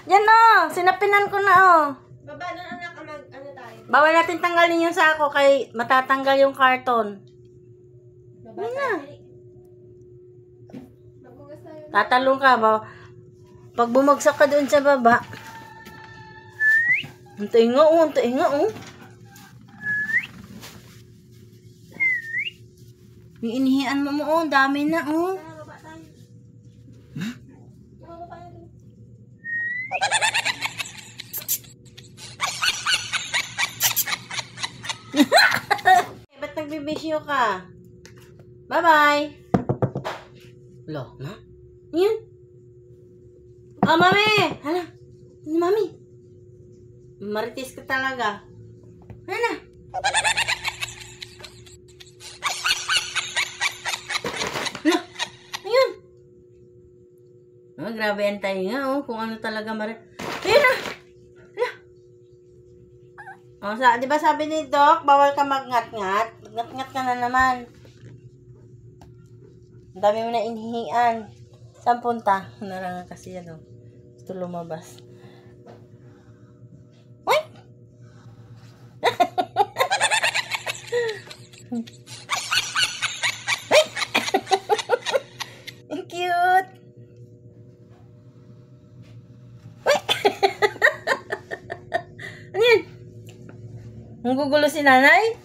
Yan sinapinan ko na Baba na anak, ano tayo? Bawal natin tanggalin yung sako kay matatanggal yung karton. Baba tayo. Tatalong ka ba? Pag bumagsak ka doon sa baba. Untiin nga untiin nga Yung inihian mo dami na Baba tayo. Baba tayo. Ba't nagbibisyo ka? Bye-bye! Lo, na? Yan! Mami! Hala! Mami! Maritis ka talaga. Hala! Hala! Ayun! Grabe ang tayo nga kung ano talaga Ayun na! Hala! Di ba sabi ni Doc, bawal ka magngat-ngat? Ngat-ngat ka na naman. Ang dami mo na inihian. Saan punta? Naranga kasi yan Gusto lumabas. Uy! Ang cute! Uy! Ano yan? Ang gugulo si nanay?